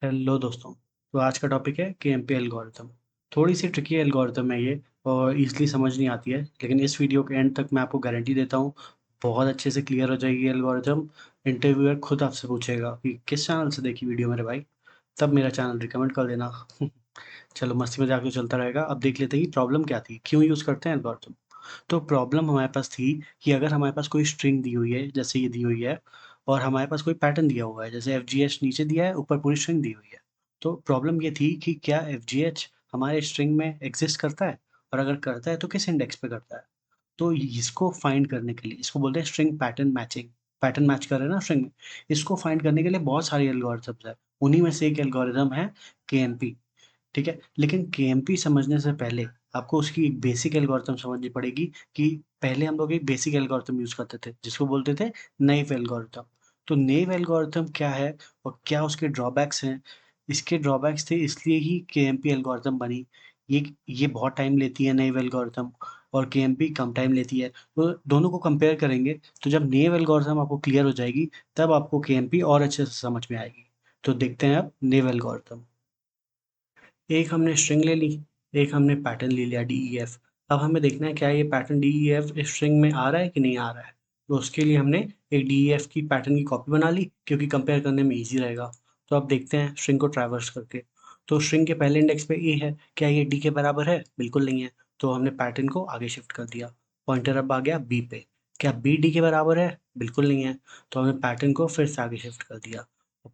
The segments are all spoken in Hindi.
हेलो दोस्तों। तो आज का टॉपिक है केएमपी एल्गोरिथम। थोड़ी सी ट्रिकी एल्गोरिथम है ये और इजीली समझ नहीं आती है, लेकिन इस वीडियो के एंड तक मैं आपको गारंटी देता हूँ बहुत अच्छे से क्लियर हो जाएगी एल्गोरिथम। इंटरव्यूअर खुद आपसे पूछेगा कि किस चैनल से देखी वीडियो मेरे भाई, तब मेरा चैनल रिकमेंड कर देना। चलो मस्ती मजाक तो चलता रहेगा। अब देख लेते हैं कि प्रॉब्लम क्या थी, क्यों यूज़ करते हैं एल्गोरिथम। तो प्रॉब्लम हमारे पास थी कि अगर हमारे पास कोई स्ट्रिंग दी हुई है, जैसे ये दी हुई है, और हमारे पास कोई पैटर्न दिया हुआ है, जैसे एफजीएच नीचे दिया है, ऊपर पूरी स्ट्रिंग दी हुई है। तो प्रॉब्लम ये थी कि क्या एफजीएच हमारे स्ट्रिंग में एग्जिस्ट करता है, और अगर करता है तो किस इंडेक्स पे करता है। तो इसको फाइंड करने के लिए, इसको बोलते हैं string pattern matching. Pattern match कर रहे हैं ना स्ट्रिंग में। इसको फाइंड करने के लिए बहुत सारी एल्गोरिथम्स है। उन्हीं में से एक एल्गोरिथम है केएमपी। ठीक है, लेकिन केएमपी समझने से पहले आपको उसकी एक बेसिक एल्गोरिथम समझनी पड़ेगी कि पहले हम लोग एक बेसिक एल्गोरिथम यूज़ करते थे, जिसको बोलते थे नैव एल्गोरिथम। तो नैव एल्गोरिथम क्या है और क्या उसके ड्रॉबैक्स हैं? इसके ड्रॉबैक्स थे, इसलिए ही केएमपी एल्गोरिथम बनी। ये बहुत टाइम लेती है नैव एल्गोरिथम, और केएमपी कम टाइम लेती है। तो दोनों को कंपेयर करेंगे, तो जब नैव एल्गोरिथम आपको क्लियर हो जाएगी, तब आपको केएमपी और अच्छे से समझ में आएगी। तो देखते हैं अब नैव एल्गोरिथम। एक हमने स्ट्रिंग ले ली, एक हमने पैटर्न ले लिया DEF। अब हमें देखना है क्या ये पैटर्न DEF इस स्ट्रिंग में आ रहा है कि नहीं आ रहा है। तो उसके लिए हमने एक DEF की पैटर्न की कॉपी बना ली, क्योंकि कंपेयर करने में ईजी रहेगा। तो अब देखते हैं स्ट्रिंग को ट्रैवर्स करके। तो स्ट्रिंग के पहले इंडेक्स पे ए है, क्या ये डी के बराबर है? बिल्कुल नहीं है। तो हमने पैटर्न को आगे शिफ्ट कर दिया। पॉइंटर अब आ गया बी पे, क्या बी डी के बराबर है? बिल्कुल नहीं है। तो हमने पैटर्न को फिर से आगे शिफ्ट कर दिया,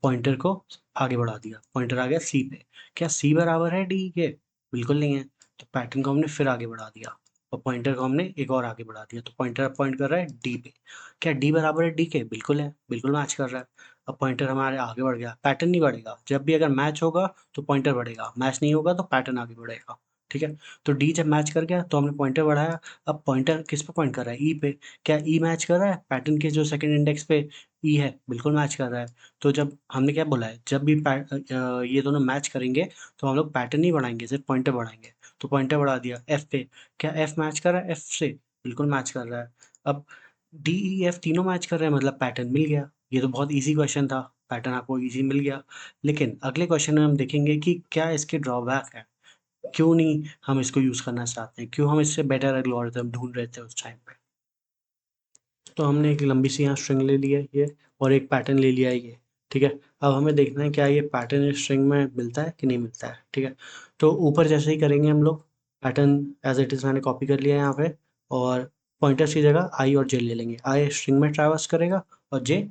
पॉइंटर को आगे बढ़ा दिया। पॉइंटर आ गया सी पे, क्या सी बराबर है डी के? बिल्कुल नहीं है। तो पैटर्न को हमने फिर आगे बढ़ा दिया, और पॉइंटर को हमने एक और आगे बढ़ा दिया। तो पॉइंटर अब पॉइंट कर रहा है डी पे, क्या डी बराबर है डी के? बिल्कुल है, बिल्कुल मैच कर रहा है। अब पॉइंटर हमारे आगे बढ़ गया, पैटर्न नहीं बढ़ेगा। जब भी अगर मैच होगा तो पॉइंटर बढ़ेगा, मैच नहीं होगा तो पैटर्न आगे बढ़ेगा। ठीक है। तो डी जब मैच कर गया तो हमने पॉइंटर बढ़ाया। अब पॉइंटर किस पे पॉइंट कर रहा है? ई पे, क्या ई मैच कर रहा है पैटर्न के जो सेकंड इंडेक्स पे? ई है, बिल्कुल मैच कर रहा है। तो जब हमने क्या बोला है, जब भी ये दोनों मैच करेंगे तो हम लोग पैटर्न नहीं बढ़ाएंगे, सिर्फ पॉइंटर बढ़ाएंगे। तो पॉइंटर बढ़ा दिया एफ पे, क्या एफ मैच कर रहा है एफ से? बिल्कुल मैच कर रहा है। अब डी ई एफ तीनों मैच कर रहे हैं, मतलब पैटर्न मिल गया। ये तो बहुत इजी क्वेश्चन था, पैटर्न आपको इजी मिल गया। लेकिन अगले क्वेश्चन में हम देखेंगे कि क्या इसके ड्रॉबैक है, क्यों नहीं हम इसको यूज करना चाहते हैं, क्यों हम इससे बेटर एल्गोरिथम ढूंढ रहे थे उस टाइम पे। तो हमने एक लंबी सी यहाँ स्ट्रिंग ले ली है ये, और एक पैटर्न ले लिया है ये। ठीक है। अब हमें देखना है क्या ये पैटर्न इस स्ट्रिंग में मिलता है कि नहीं मिलता है। ठीक है। तो ऊपर जैसे ही करेंगे हम लोग, पैटर्न एज इट इज़ मैंने कॉपी कर लिया है यहाँ पे, और पॉइंटर्स की जगह आई और जे ले लेंगे। आई स्ट्रिंग में ट्रैवर्स करेगा, और जे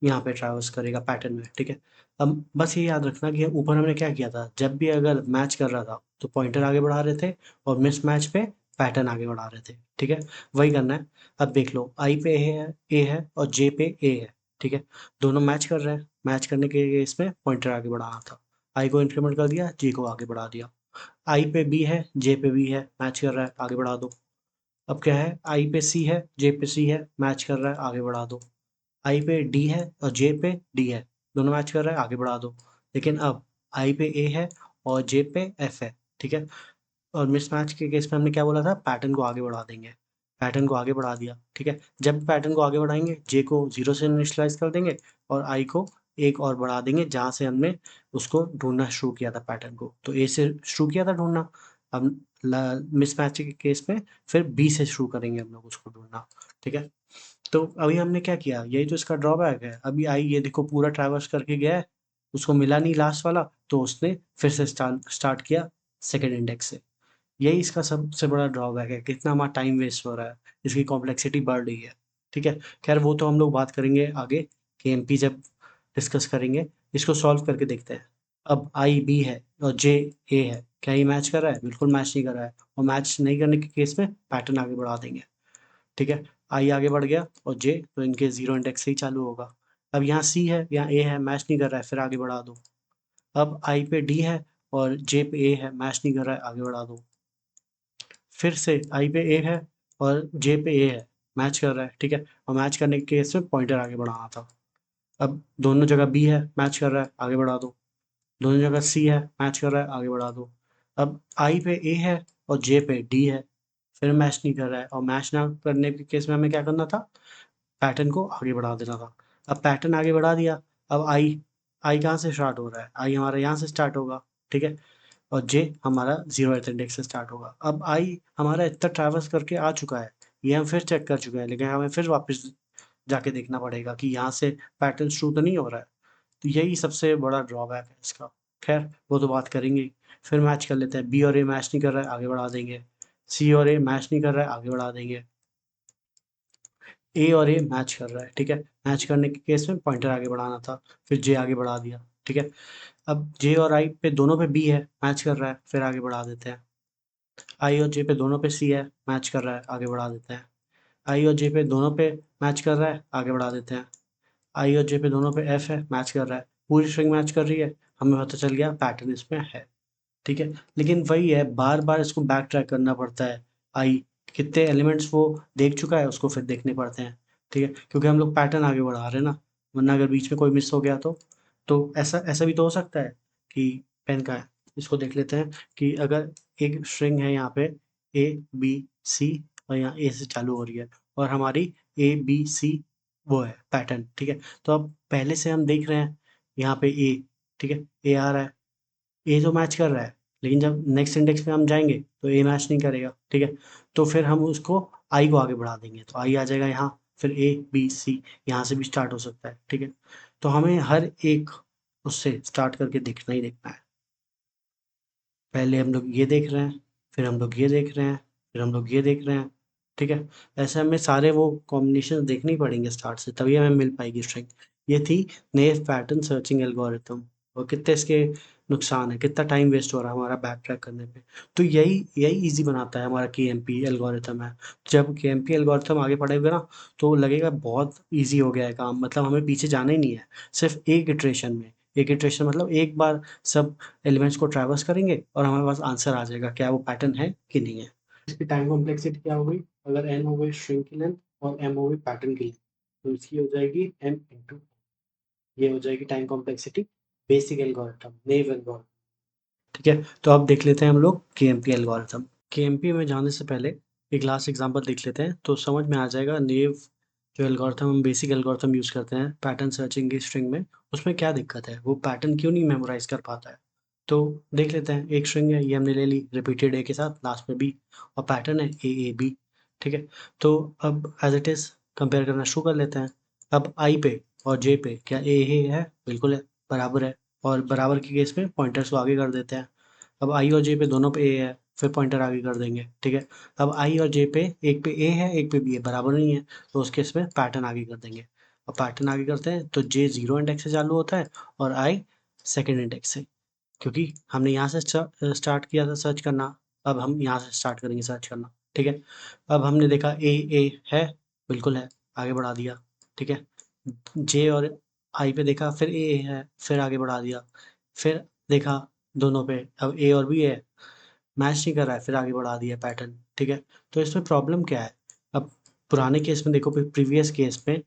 यहाँ पे ट्रैवर्स करेगा पैटर्न में। ठीक है। अब बस ये याद रखना कि ऊपर हमने क्या किया था, जब भी अगर मैच कर रहा था तो पॉइंटर आगे बढ़ा रहे थे, और मिस मैच पे पैटर्न आगे बढ़ा रहे थे। ठीक है। वही करना है। अब देख लो, आई पे ए है और जे पे ए है। ठीक है। दोनों मैच कर रहे हैं, मैच करने के केस में पॉइंटर आगे बढ़ाना था। आई को इंक्रीमेंट कर दिया, जे को आगे बढ़ा दिया। आई पे बी है, जे पे बी है, मैच कर रहा है, आगे बढ़ा दो। अब क्या है, आई पे सी है, जे पे सी है, मैच कर रहा है, आगे बढ़ा दो। आई पे डी है और जे पे डी है, दोनों मैच कर रहा है, आगे बढ़ा दो। लेकिन अब आई पे ए है और जे पे एफ है। ठीक है। और मिसमैच के केस में हमने क्या बोला था, पैटर्न को आगे बढ़ा देंगे। पैटर्न को आगे बढ़ा दिया। ठीक है। जब पैटर्न को आगे बढ़ाएंगे, जे को जीरो से इनिशियलाइज कर देंगे, और आई को एक और बढ़ा देंगे जहाँ से हमने उसको ढूंढना शुरू किया था पैटर्न को। तो ए से शुरू किया था ढूंढना, अब मिसमैच के केस में फिर बी से शुरू करेंगे हम लोग उसको ढूंढना। ठीक है। तो अभी हमने क्या किया, यही तो इसका ड्रॉबैक है। अभी आई ये देखो पूरा ट्रैवर्स करके गया है, उसको मिला नहीं लास्ट वाला, तो उसने फिर से स्टार्ट स्टार्ट किया सेकंड इंडेक्स से। यही इसका सबसे बड़ा ड्रॉबैक है, कितना हमारा टाइम वेस्ट हो रहा है, इसकी कॉम्प्लेक्सिटी बढ़ रही है। ठीक है। खैर वो तो हम लोग बात करेंगे आगे, केएमपी जब डिस्कस करेंगे। इसको सॉल्व करके देखते हैं। अब आई बी है और जे ए है, क्या ये मैच कर रहा है? बिल्कुल मैच नहीं कर रहा है, और मैच नहीं करने के केस में पैटर्न आगे बढ़ा देंगे। ठीक है। आई आगे बढ़ गया, और जे तो इनके जीरो इंडेक्स से ही चालू होगा। अब यहाँ सी है, यहाँ ए है, मैच नहीं कर रहा है, फिर आगे बढ़ा दो। अब आई पे डी है और जे पे ए है, मैच नहीं कर रहा है, आगे बढ़ा दो। फिर से आई पे ए है और जे पे ए है, मैच कर रहा है। ठीक है। और मैच करने के केस में पॉइंटर आगे बढ़ाना था। अब दोनों जगह बी है, मैच कर रहा है, आगे बढ़ा दो। दोनों जगह सी है, मैच कर रहा है, आगे बढ़ा दो। अब आई पे ए है और जे पे डी है, फिर मैच नहीं कर रहा है, और मैच ना करने के केस में हमें क्या करना था, पैटर्न को आगे बढ़ा देना था। अब पैटर्न आगे बढ़ा दिया। अब आई आई कहाँ से स्टार्ट हो रहा है, आई हमारा यहाँ से स्टार्ट होगा, ठीक है, और जे हमारा 0th इंडेक्स से स्टार्ट होगा। अब आई हमारा इतना ट्रैवर्स करके आ चुका है, ये हम फिर चेक कर चुके हैं, लेकिन हमें फिर वापस जाके देखना पड़ेगा कि यहाँ से पैटर्न शुरू तो नहीं हो रहा है। तो यही सबसे बड़ा ड्रॉबैक है इसका। खैर वो तो बात करेंगे ही। फिर मैच कर लेते हैं, बी और ए मैच नहीं कर रहा है, आगे बढ़ा देंगे। सी और ए मैच नहीं कर रहा है, आगे बढ़ा देंगे। ए और ए मैच कर रहा है, ठीक है, मैच करने के केस में पॉइंटर आगे बढ़ाना था, फिर जे आगे बढ़ा दिया, ठीक है। अब जे और आई पे दोनों पे बी है, मैच कर रहा है, फिर आगे बढ़ा देते हैं। आई और जे पे दोनों पे सी है, मैच कर रहा है, आगे बढ़ा देते हैं। आई और जे पे दोनों पे मैच कर रहा है, आगे बढ़ा देते हैं। आई और जे पे दोनों पे एफ है, मैच कर रहा है, पूरी स्ट्रिंग मैच कर रही है, हमें पता चल गया पैटर्न इसमें है, ठीक है। लेकिन वही है, बार बार इसको बैक ट्रैक करना पड़ता है। आई कितने एलिमेंट्स वो देख चुका है, उसको फिर देखने पड़ते हैं, ठीक है, क्योंकि हम लोग पैटर्न आगे बढ़ा रहे हैं ना, वरना अगर बीच में कोई मिस हो गया तो ऐसा ऐसा भी तो हो सकता है कि पेन का है, इसको देख लेते हैं कि अगर एक स्ट्रिंग है यहाँ पे ए बी सी, और यहाँ ए से चालू हो रही है, और हमारी ए बी सी वो है पैटर्न, ठीक है। तो अब पहले से हम देख रहे हैं यहाँ पे ए, ठीक है, ए आ रहा है, ए तो मैच कर रहा है, लेकिन जब नेक्स्ट इंडेक्स पे हम जाएंगे तो ए मैच नहीं करेगा, ठीक है। तो फिर हम उसको आई को आगे बढ़ा देंगे, तो आई आ जाएगा यहाँ, फिर ए बी सी यहाँ से भी स्टार्ट हो सकता है, ठीक है। तो हमें हर एक उससे स्टार्ट करके देखना ही देखना है। पहले हम लोग ये देख रहे हैं, फिर हम लोग ये देख रहे हैं, फिर हम लोग ये देख रहे हैं, ठीक है। ऐसे हमें सारे वो कॉम्बिनेशन देखने ही पड़ेंगे स्टार्ट से, तभी हमें मिल पाएगी स्ट्रिंग। ये थी नेव पैटर्न सर्चिंग एल्गोरिथम, और कितने इसके नुकसान है, कितना टाइम वेस्ट हो रहा है हमारा बैक ट्रैक करने पे। तो यही यही इजी बनाता है हमारा के एम पी एल्गोरिथम है। जब के एम पी एल्गोरिथम आगे पढ़ेगा ना, तो लगेगा बहुत ईजी हो गया है काम, मतलब हमें पीछे जाना ही नहीं है, सिर्फ एक इटरेशन में। एक इटरेशन मतलब एक बार सब एलिमेंट्स को ट्रैवर्स करेंगे और हमारे पास आंसर आ जाएगा, क्या वो पैटर्न है कि नहीं है। इसकी टाइम कॉम्प्लेक्सिटी क्या हो गई, अगर एन हो गई स्ट्रिंग की लेंथ और एम हो गई पैटर्न की लेंथ, तो इसकी हो जाएगी एम इंटू, ये हो जाएगी टाइम कॉम्प्लेक्सिटी बेसिक एल्गोरिथम, नेव एल्गोरिथम, ठीक है। तो अब देख लेते हैं हम लोग के एम पी एल्गोरिथम। के एम पी में जाने से पहले एक लास्ट एग्जांपल देख लेते हैं, तो समझ में आ जाएगा नेव जो एल्गोरिथम हम बेसिक एल्गोरिथम यूज़ करते हैं पैटर्न सर्चिंग की स्ट्रिंग में, उसमें क्या दिक्कत है, वो पैटर्न क्यों नहीं मेमोराइज कर पाता है। तो देख लेते हैं, एक स्ट्रिंग है, ये हमने ले ली रिपीटेड ए के साथ, लास्ट में बी, और पैटर्न है ए बी, ठीक है। तो अब एज इट इज़ कंपेयर करना शुरू कर लेते हैं। अब आई पे और जे पे क्या ए है, बिल्कुल है, बराबर है, और बराबर के केस में पॉइंटर्स को आगे कर देते हैं। अब आई और जे पे दोनों पे ए है, फिर पॉइंटर आगे कर देंगे, ठीक है। अब आई और जे पे एक पे ए है, एक पे बी है, बराबर नहीं है, तो उस केस में पैटर्न आगे कर देंगे। अब पैटर्न आगे करते हैं तो जे 0 इंडेक्स से चालू होता है, और आई सेकेंड इंडेक्स से, क्योंकि हमने यहाँ से स्टार्ट किया था सर्च करना, अब हम यहाँ से स्टार्ट करेंगे सर्च करना, ठीक है। अब हमने देखा ए है, बिल्कुल है, आगे बढ़ा दिया, ठीक है। जे और आई पे देखा, फिर ए है, फिर आगे बढ़ा दिया, फिर देखा दोनों पे, अब ए और बी है, मैच नहीं कर रहा है, फिर आगे बढ़ा दिया पैटर्न, ठीक है। तो इसमें प्रॉब्लम क्या है, अब पुराने केस में देखो, प्रीवियस केस में,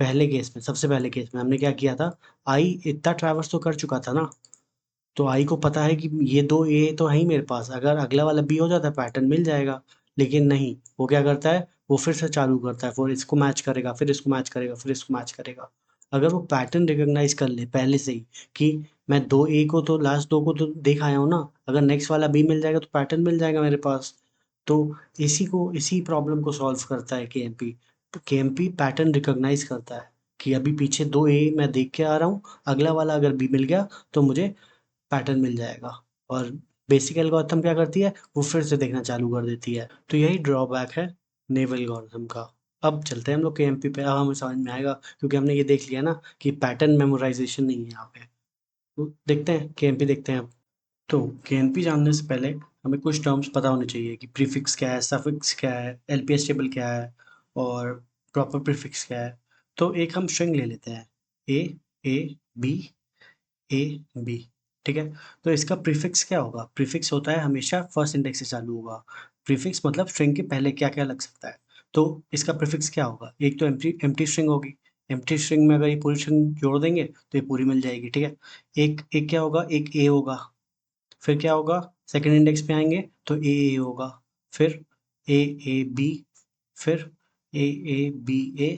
पहले केस में, सबसे पहले केस में हमने क्या किया था, आई इतना ट्रैवर्स तो कर चुका था ना, तो आई को पता है कि ये दो ए तो है ही मेरे पास, अगर अगला वाला बी हो जाता है पैटर्न मिल जाएगा। लेकिन नहीं, वो क्या करता है, वो फिर से चालू करता है, फिर इसको मैच करेगा, फिर इसको मैच करेगा, फिर इसको मैच करेगा। अगर वो पैटर्न रिकॉग्नाइज कर ले पहले से ही कि मैं दो ए को तो, लास्ट दो को तो देख आया हूँ ना, अगर नेक्स्ट वाला बी मिल जाएगा तो पैटर्न मिल जाएगा मेरे पास। तो इसी प्रॉब्लम को सॉल्व करता है के एम पी। के एम पी पैटर्न रिकॉग्नाइज करता है कि अभी पीछे दो ए मैं देख के आ रहा हूँ, अगला वाला अगर बी मिल गया तो मुझे पैटर्न मिल जाएगा। और बेसिक एल्गोरिथम क्या करती है, वो फिर से देखना चालू कर देती है। तो यही ड्रॉबैक है नेव एल्गोरिथम का। अब चलते हैं हम लोग के एम पी पे, अब हमें समझ में आएगा, क्योंकि हमने ये देख लिया ना कि पैटर्न मेमोराइजेशन नहीं है यहाँ पे। तो देखते हैं के एम पी, देखते हैं अब। तो के एम पी जानने से पहले हमें कुछ टर्म्स पता होने चाहिए कि प्रीफिक्स क्या है, सफिक्स क्या है, एलपीएस टेबल क्या है, और प्रॉपर प्रीफिक्स क्या है। तो एक हम स्ट्रिंग ले लेते हैं, ए ए बी ए बी, ठीक है। तो इसका प्रीफिक्स क्या होगा, प्रीफिक्स होता है हमेशा फर्स्ट इंडेक्स से चालू होगा। प्रीफिक्स मतलब स्ट्रिंग के पहले क्या क्या लग सकता है। तो इसका प्रीफिक्स क्या होगा, एक तो एम्प्टी एम्प्टी स्ट्रिंग होगी, एम्प्टी स्ट्रिंग में अगर ये पूरी स्ट्रिंग जोड़ देंगे तो ये पूरी मिल जाएगी, ठीक है। एक एक क्या होगा, एक ए होगा, फिर क्या होगा, सेकंड इंडेक्स पे आएंगे तो ए होगा, फिर ए बी, फिर ए बी ए,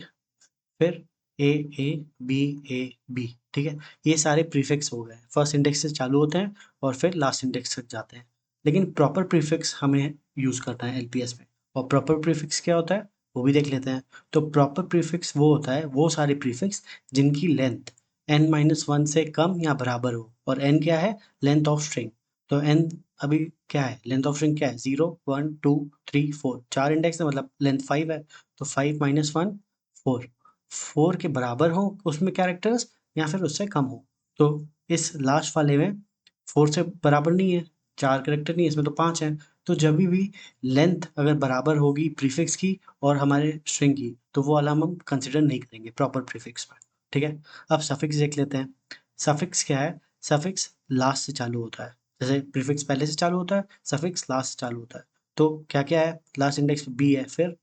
फिर ए बी बी, ठीक है, ये सारे प्रीफिक्स हो गए, फर्स्ट इंडेक्स से चालू होते हैं और फिर लास्ट इंडेक्स तक जाते हैं। लेकिन प्रॉपर प्रीफिक्स हमें यूज़ करना है एलपीएस में, और प्रॉपर प्रीफिक्स क्या होता है वो भी देख लेते हैं। तो प्रॉपर प्रीफिक्स वो होता है, वो सारे प्रीफिक्स जिनकी लेंथ n-1 से कम या बराबर हो, और n क्या है, लेंथ ऑफ स्ट्रिंग। तो n अभी क्या है, लेंथ ऑफ स्ट्रिंग क्या है, 0 1 2 3 4, 4 इंडेक्स है मतलब लेंथ 5 है, तो 5 - 1 4, 4 के बराबर हो उसमें कैरेक्टर्स या फिर उससे कम हो। तो इस लास्ट वाले में 4 से बराबर नहीं है, 4 कैरेक्टर नहीं है, इसमें तो 5 हैं। तो जब भी लेंथ अगर बराबर होगी प्रीफिक्स की और हमारे स्ट्रिंग की, तो वो वाला हम कंसिडर नहीं करेंगे प्रॉपर प्रीफिक्स में। ठीक है, अब सफिक्स देख लेते हैं। सफिक्स क्या है, सफिक्स लास्ट से चालू होता है, जैसे प्रीफिक्स पहले से चालू होता है, सफिक्स लास्ट से चालू होता है। तो क्या क्या है, लास्ट इंडेक्स बी है, फिर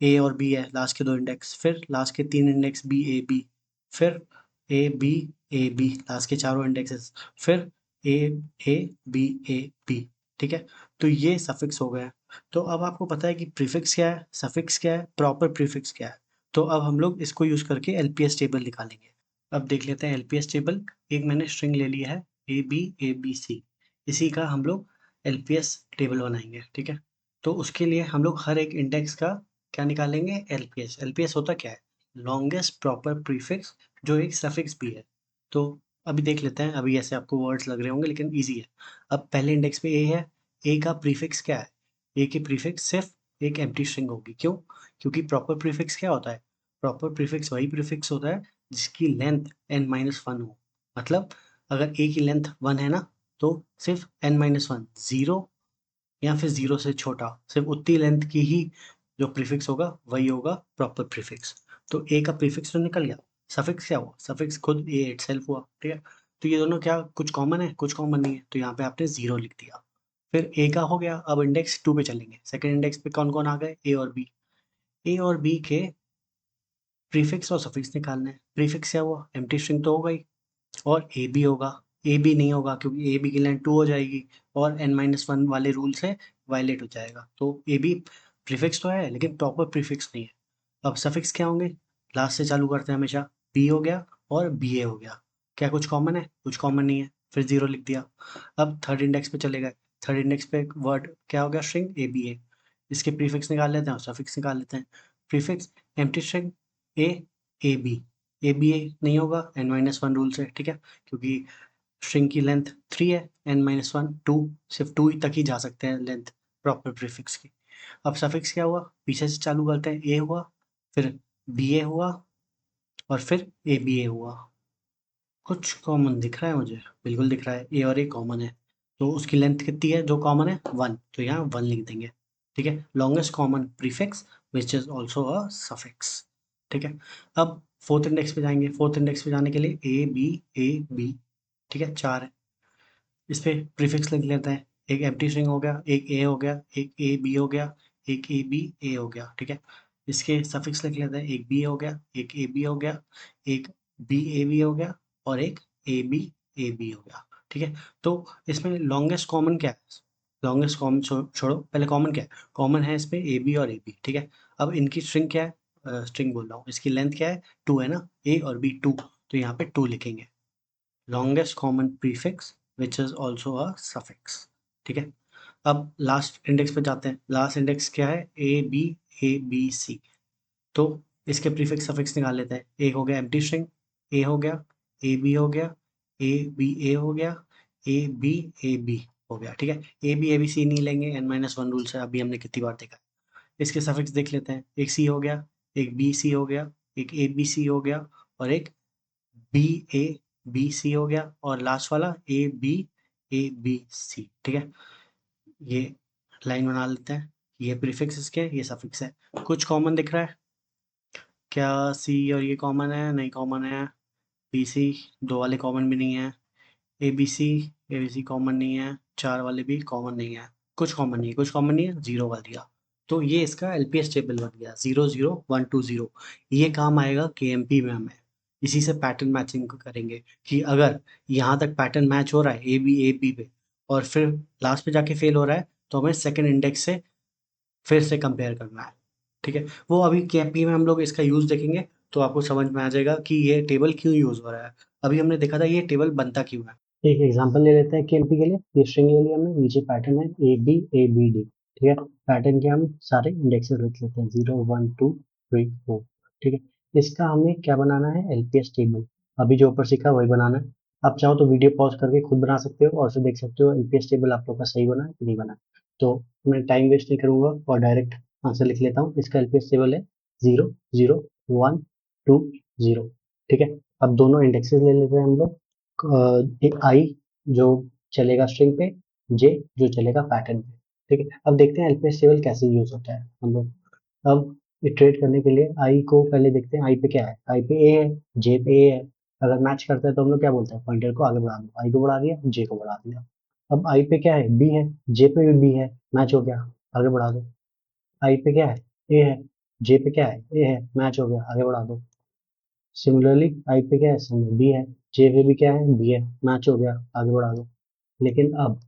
ए और बी है लास्ट के 2 इंडेक्स, फिर लास्ट के 3 इंडेक्स बी ए बी, फिर ए बी लास्ट के चारों इंडेक्सेस, फिर ए ए बी ए बी। ठीक है, तो ये सफिक्स हो गया। तो अब आपको पता है कि प्रीफिक्स क्या है, सफिक्स क्या है, प्रॉपर प्रीफिक्स क्या है। तो अब हम लोग इसको यूज़ करके एलपीएस टेबल निकालेंगे। अब देख लेते हैं एलपीएस टेबल। एक मैंने स्ट्रिंग ले लिया है ए बी सी, इसी का हम लोग एलपीएस टेबल बनाएंगे। ठीक है, तो उसके लिए हम लोग हर एक इंडेक्स का क्या निकालेंगे, एलपीएस। एलपीएस होता क्या है, लॉन्गेस्ट प्रॉपर प्रीफिक्स, जो एक सफिक्स भी है। तो अभी देख लेते हैं, अभी ऐसे आपको वर्ड्स लग रहे होंगे लेकिन इजी है। अब पहले इंडेक्स पे ए है, ए का प्रीफिक्स क्या है, ए की प्रीफिक्स सिर्फ एक एम्प्टी स्ट्रिंग होगी। क्यों, क्योंकि प्रॉपर प्रीफिक्स क्या होता है, प्रॉपर प्रीफिक्स वही प्रीफिक्स होता है जिसकी लेंथ n-1 हो। मतलब अगर ए की लेंथ 1 है ना, तो सिर्फ n-1 0 या फिर 0 से छोटा, सिर्फ उतनी लेंथ की ही जो प्रीफिक्स होगा वही होगा प्रॉपर प्रीफिक्स। तो ए का प्रीफिक्स तो निकल गया, सफिक्स क्या हुआ, सफिक्स खुद ए इटसेल्फ हुआ। ठीक है, तो ये दोनों क्या कुछ कॉमन है, कुछ कॉमन नहीं है, तो यहाँ पे आपने 0 लिख दिया। फिर ए का हो गया, अब इंडेक्स 2 पे चलेंगे, सेकंड इंडेक्स पे कौन कौन आ गए, ए और बी। ए और बी के प्रीफिक्स और सफिक्स निकालने हैं। प्रीफिक्स क्या हुआ, एम्प्टी स्ट्रिंग तो हो गई, और ए बी होगा। ए बी नहीं होगा क्योंकि ए बी की लेंथ 2 हो जाएगी और n-1 वाले रूल से वायलेट हो जाएगा। तो ए बी प्रीफिक्स तो है लेकिन प्रॉपर प्रीफिक्स नहीं है। अब सफिक्स क्या होंगे, लास्ट से चालू करते हैं हमेशा, बी हो गया और बी ए हो गया। क्या कुछ कॉमन है, कुछ कॉमन नहीं है, फिर 0 लिख दिया। अब थर्ड इंडेक्स पे चले गए, थर्ड इंडेक्स पे वर्ड क्या हो गया, स्ट्रिंग ए बी ए। इसके प्रीफिक्स निकाल लेते हैं और सफिक्स निकाल लेते हैं। Prefix empty string a a b, a b a नहीं होगा n-1 रूल से। ठीक है, क्योंकि स्ट्रिंग की लेंथ 3 है, n-1 2, सिर्फ 2 तक ही जा सकते हैं लेंथ प्रॉपर प्रीफिक्स की। अब सफिक्स क्या हुआ, पीछे से चालू करते हैं, ए हुआ, फिर बी ए हुआ, और फिर ए बी ए हुआ। कुछ कॉमन दिख रहा है मुझे, बिल्कुल दिख रहा है, ए और ए कॉमन है। तो उसकी लेंथ कितनी है जो कॉमन है, 1, तो यहाँ 1 लिख देंगे। ठीक है, longest common prefix which is also a suffix. ठीक है, अब फोर्थ इंडेक्स पे जाएंगे, फोर्थ इंडेक्स पे जाने के लिए ए बी, ठीक है 4 है। इस पे प्रीफिक्स लिख लेते हैं, एक एम्प्टी स्ट्रिंग हो गया, एक ए हो गया, एक ए बी हो गया, एक ए बी ए हो गया। ठीक है, इसके सफिक्स लिख लेते हैं, एक बी हो गया, एक ए बी हो गया, एक बी ए बी हो गया, और एक ए बी ए बी हो गया। ठीक है, तो इसमें लॉन्गेस्ट कॉमन क्या है, लॉन्गेस्ट कॉमन छोड़ो, पहले कॉमन क्या है, कॉमन है इसमें ए बी और ए बी। ठीक है, अब इनकी स्ट्रिंग क्या है, स्ट्रिंग बोल रहा हूँ, इसकी लेंथ क्या है, 2 है ना, ए और बी 2, तो यहाँ पे 2 लिखेंगे। Longest common prefix which is also a suffix. ठीक है, अब लास्ट इंडेक्स पे जाते हैं, लास्ट इंडेक्स क्या है, ए बी सी। तो इसके प्रीफिक्स सफिक्स निकाल लेते हैं, ए हो गया एम्प्टी स्ट्रिंग, ए हो गया, ए बी हो गया, ए बी ए हो गया, ए बी ए बी हो गया। ठीक है, ए बी सी नहीं लेंगे, n-1 रूल से अभी हमने कितनी बार देखा है। इसके सफिक्स देख लेते हैं, एक सी हो गया, एक बी सी हो गया, एक ए बी सी हो गया, और एक बी ए बी सी हो गया, और लास्ट वाला ए बी सी। ठीक है, ये लाइन बना लेते हैं, ये प्रीफिक्स इसके, ये सफिक्स है। कुछ कॉमन दिख रहा है क्या, सी और ये कॉमन है, नहीं कॉमन है, बी सी, दो वाले कॉमन भी नहीं है, ए बी सी कॉमन नहीं है, चार वाले भी कॉमन नहीं है, कुछ कॉमन नहीं है, कुछ कॉमन नहीं है, 0 कर दिया। तो ये इसका एलपीएस टेबल बन गया, 0 0 1 2 0। ये काम आएगा केएमपी में हमें, इसी से पैटर्न मैचिंग करेंगे कि अगर यहाँ तक पैटर्न मैच हो रहा है ए बी पे, और फिर लास्ट पे जाके फेल हो रहा है, तो हमें सेकंड इंडेक्स से फिर से कंपेयर करना है। ठीक है, वो अभी केएमपी में हम लोग इसका यूज़ देखेंगे, तो आपको समझ में आ जाएगा कि ये टेबल क्यों यूज़ हो रहा है। अभी हमने देखा था ये टेबल बनता क्यों है। एक एग्जांपल ले लेते हैं केएमपी के लिए। ये स्ट्रिंग ले लिया हमने, नीचे पैटर्न है ए बी डी। ठीक है, पैटर्न के हम सारे इंडेक्सेस लिख लेते हैं 0 1 2 3 4। ठीक है, इसका हमें क्या बनाना है, एलपीएस टेबल। अभी जो ऊपर सीखा वही बनाना है। आप चाहो तो वीडियो पॉज करके खुद बना सकते हो और फिर देख सकते हो एलपीएस टेबल आप लोग का सही बना है कि नहीं बना है। तो मैं टाइम वेस्ट नहीं करूंगा और डायरेक्ट आंसर लिख लेता हूँ। इसका एलपीएस टेबल है 0 0 1 2 0। ठीक है, अब दोनों इंडेक्सेस ले लेते हैं हम लोग। एक आई जो चलेगा स्ट्रिंग पे, जे जो चलेगा पैटर्न पे। ठीक है, अब देखते हैं एलपीएस टेबल कैसे यूज होता है हम लोग। अब इटरेट करने के लिए आई को पहले देखते हैं, आई पे क्या है, आई पे ए है, जे पे ए है। अगर मैच करता है तो हम लोग क्या बोलते हैं, पॉइंटर को आगे बढ़ा दो। आई को बढ़ा दिया, जे को बढ़ा दिया। अब आई पे क्या है, बी है, जे पे भी बी है, मैच हो गया, आगे बढ़ा दो। आई पे क्या है, ए है, जे पे क्या है, ए है, मैच हो गया, आगे बढ़ा दो। सिमिलरली आई पे क्या है, समय बी है, जे पे भी क्या है, बी है, मैच हो गया, आगे बढ़ा दो। लेकिन अब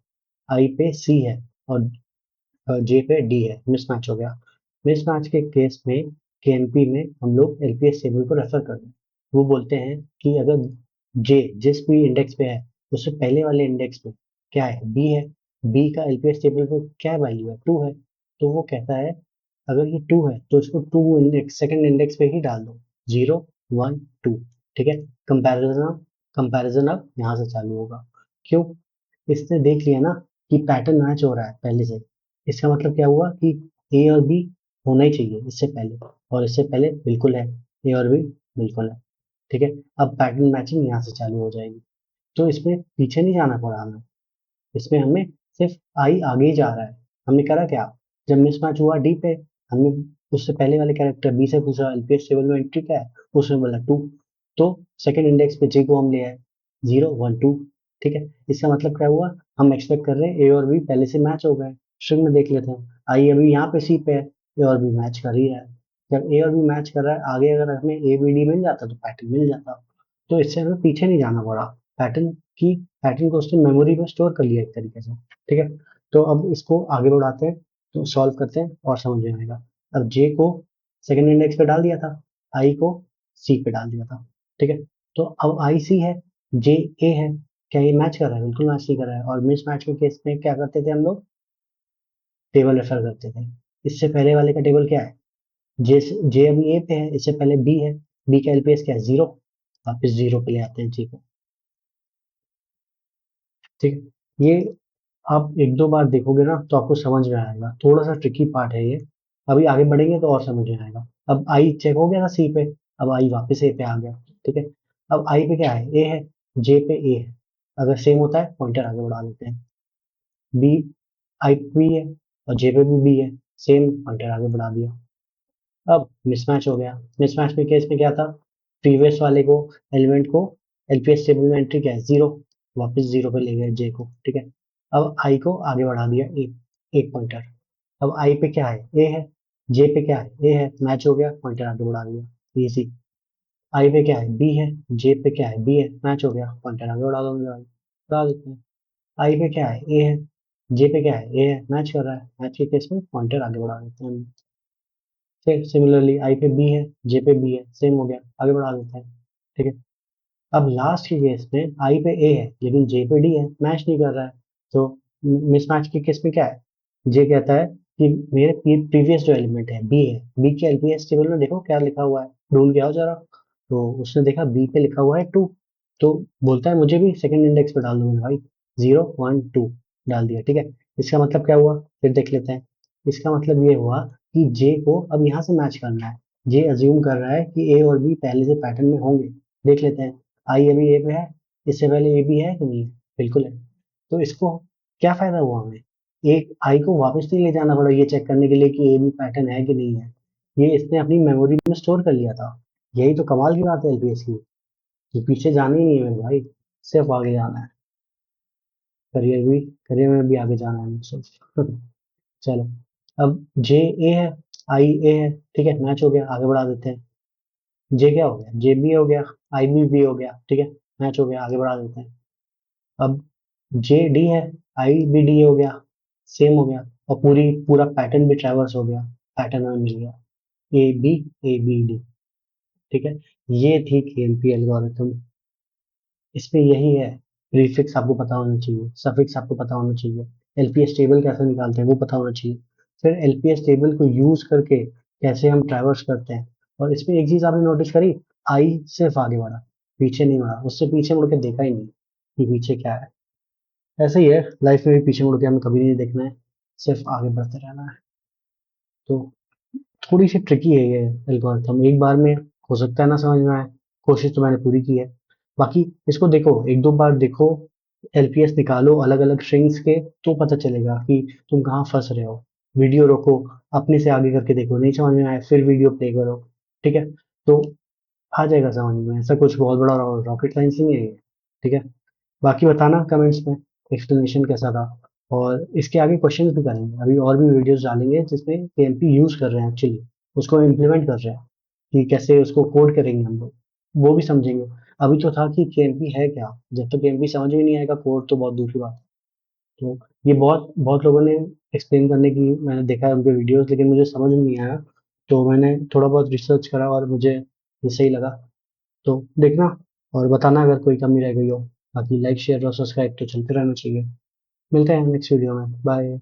आई पे सी है और जे पे डी है, मिसमैच हो गया। मिसमैच के केस में केएमपी में हम लोग एलपीएस टेबल को रेफर करते हैं। वो बोलते हैं कि अगर जे जिस भी इंडेक्स पे है उससे पहले वाले इंडेक्स पे क्या है, बी है, बी का एलपीएस टेबल पे क्या वैल्यू है, टू है, तो वो कहता है अगर ये टू है तो इसको टू इंडेक्स सेकंड इंडेक्स पे ही डाल दो, जीरो वन टू। ठीक है, कंपैरिजन कंपैरिजन अब यहाँ से चालू होगा। क्यों, इसने देख लिया ना कि पैटर्न मैच हो रहा है पहले से। इसका मतलब क्या हुआ कि ए और बी होना ही चाहिए इससे पहले, और इससे पहले बिल्कुल है, ए और बी बिल्कुल है। ठीक है, अब पैटर्न मैचिंग यहाँ से चालू हो जाएगी। तो इसमें पीछे नहीं जाना पड़ा हमें, इसमें हमें सिर्फ आई आगे ही जा रहा है। हमने करा क्या, जब मिसमैच हुआ डी पे, हमने उससे पहले वाले कैरेक्टर बी से पूछा एलपीएस टेबल में एंट्री क्या है, उसने बोला टू। तो सेकंड इंडेक्स पे जे को हम ले आए, जीरो वन टू। ठीक है, इसका मतलब क्या हुआ, हम एक्सपेक्ट कर रहे हैं ए और बी पहले से मैच हो गए। स्ट्रिंग में देख लेते हैं, आई अभी यहाँ पे सी पे है, ए और बी मैच कर ही रहा है। जब ए और बी मैच कर रहा है, आगे अगर हमें ए बी डी मिल जाता तो पैटर्न मिल जाता। तो इससे हमें पीछे नहीं जाना पड़ा, पैटर्न की पैटर्न को उसने मेमोरी में स्टोर कर लिया एक तरीके से। ठीक है, तो अब इसको आगे बढ़ाते हैं, तो सॉल्व करते हैं और समझ में आएगा। अब जे को सेकंड इंडेक्स पे डाल दिया था, आई को सी पे डाल दिया था। ठीक है, तो अब आई सी है, जे ए है, क्या ये मैच कर रहा है, बिल्कुल मैच नहीं कर रहा है। और मिस मैच के केस में क्या करते थे हम लोग, टेबल रेफर करते थे। इससे पहले वाले का टेबल क्या है, जे जे अभी ए पे है, इससे पहले बी है, बी का एलपीएस क्या है, जीरो। वापिस जीरो पे ले आते हैं जी को। ठीक है, ये आप एक दो बार देखोगे ना तो आपको समझ में आएगा, थोड़ा सा ट्रिकी पार्ट है ये। अभी आगे बढ़ेंगे तो और समझ में आएगा। अब आई चेक हो गया था सी पे, अब आई वापस ए पे आ गया। ठीक है, अब आई पे क्या है, ए है, जे पे ए है। अगर सेम होता है पॉइंटर आगे बढ़ा देते हैं। बी आई पे बी है और जे पे भी बी है, सेम पॉइंटर आगे बढ़ा दिया। अब मिसमैच हो गया। मिसमैच के केस में क्या था, प्रीवियस वाले को एलिमेंट को एलपीएस टेबल में एंट्री क्या है, जीरो, वापस जीरो पे ले गए जे को। ठीक है, अब आई को आगे बढ़ा दिया एक एक पॉइंटर। अब आई पे क्या है, ए है, जे पे क्या है, ए है, मैच हो गया, पॉइंटर आगे बढ़ा दिया, इजी। आई पे क्या है, बी है, जे पे क्या है, बी है, मैच हो गया, पॉइंटर आगे बढ़ा दो, बढ़ा देते हैं। आई पे क्या है, ए है, जे पे क्या है, ए है, मैच कर रहा है, मैच के केस में पॉइंटर आगे बढ़ा देते हैं। फिर सिमिलरली आई पे बी है, जे पे बी है, सेम हो गया, आगे बढ़ा देते हैं। ठीक है, अब लास्ट के केस में आई पे ए है लेकिन जे पे डी है, मैच नहीं कर रहा है। तो मिसमैच के केस में क्या है, जे कहता है कि मेरे प्रीवियस जो एलिमेंट है बी है, बी के एलपीएस टेबल में देखो क्या लिखा हुआ है, ढूंढ के आओ जरा। तो उसने देखा बी पे लिखा हुआ है टू, तो बोलता है मुझे भी सेकंड इंडेक्स पे डाल दो मेरे भाई, जीरो वन टू डाल दिया। ठीक है, इसका मतलब क्या हुआ, फिर देख लेते हैं। इसका मतलब ये हुआ कि जे को अब यहाँ से मैच करना है। जे अज्यूम कर रहा है कि ए और बी पहले से पैटर्न में होंगे। देख लेते हैं, आई अभी ए पे है, इससे पहले ए बी है कि नहीं है, बिल्कुल है। तो इसको क्या फायदा हुआ हमें, एक आई को वापस नहीं ले जाना पड़ा ये चेक करने के लिए कि ए बी पैटर्न है कि नहीं है, ये इसने अपनी मेमोरी में स्टोर कर लिया था। यही तो कमाल की बात है एलपीएस की, कि पीछे जाना ही नहीं है मेरे भाई, सिर्फ आगे जाना है। करियर में भी आगे जाना है मुझे। चलो, अब जे ए है, आई ए है, ठीक है, मैच हो गया, आगे बढ़ा देते हैं। जे क्या हो गया, जे बी हो गया, आई बी हो गया, ठीक है, मैच हो गया, आगे बढ़ा देते हैं। अब जे डी है, आई बी डी हो गया, सेम हो गया, और पूरा पैटर्न भी ट्रैवर्स हो गया, पैटर्न हमें मिल गया, ए बी डी। ठीक है, ये थी केएलपी एल्गोरिथम। इसमें यही है, प्रीफिक्स आपको पता होना चाहिए, सफिक्स आपको पता होना चाहिए, एलपीएस टेबल कैसे निकालते हैं वो पता होना चाहिए, फिर एलपीएस टेबल को यूज करके कैसे हम ट्रैवर्स करते हैं। और इसमें एक चीज आपने नोटिस करी, आई सिर्फ आगे बढ़ा, पीछे नहीं बढ़ा, उससे पीछे मुड़ के देखा ही नहीं कि पीछे क्या है। ऐसा ही है, लाइफ में भी पीछे मुड़ के हमें कभी नहीं देखना है, सिर्फ आगे बढ़ते रहना है। तो थोड़ी सी ट्रिकी है ये एल्गोरिथम, एक बार में हो सकता है ना समझ में आए, कोशिश तो मैंने पूरी की है। बाकी इसको देखो, एक दो बार देखो, एलपीएस निकालो अलग अलग स्ट्रिंग्स के, तो पता चलेगा कि तुम कहाँ फंस रहे हो। वीडियो रोको, अपने से आगे करके देखो, नहीं समझ में आए फिर वीडियो प्ले करो, ठीक है। तो आ जाएगा समझ में, ऐसा कुछ बहुत बड़ा रॉकेट साइंस नहीं है ये, ठीक है। बाकी बताना कमेंट्स में एक्सप्लेनेशन कैसा था, और इसके आगे क्वेश्चंस भी करेंगे, अभी और भी वीडियोस डालेंगे जिसमें केएमपी यूज कर रहे हैं एक्चुअली, उसको इम्प्लीमेंट कर रहे हैं कि कैसे उसको कोड करेंगे हम लोग, वो भी समझेंगे। अभी तो था कि केएमपी है क्या, जब तक केएमपी समझ में नहीं आएगा कोड तो बहुत दूर की बात है। तो ये बहुत बहुत लोगों ने एक्सप्लेन करने की मैंने देखा है उनके वीडियोस, लेकिन मुझे समझ में नहीं आया, तो मैंने थोड़ा बहुत रिसर्च करा और मुझे ये सही लगा। तो देखना और बताना अगर कोई कमी रह गई हो। बाकी लाइक शेयर और सब्सक्राइब तो चलते रहना चाहिए। मिलते हैं नेक्स्ट वीडियो में, बाय।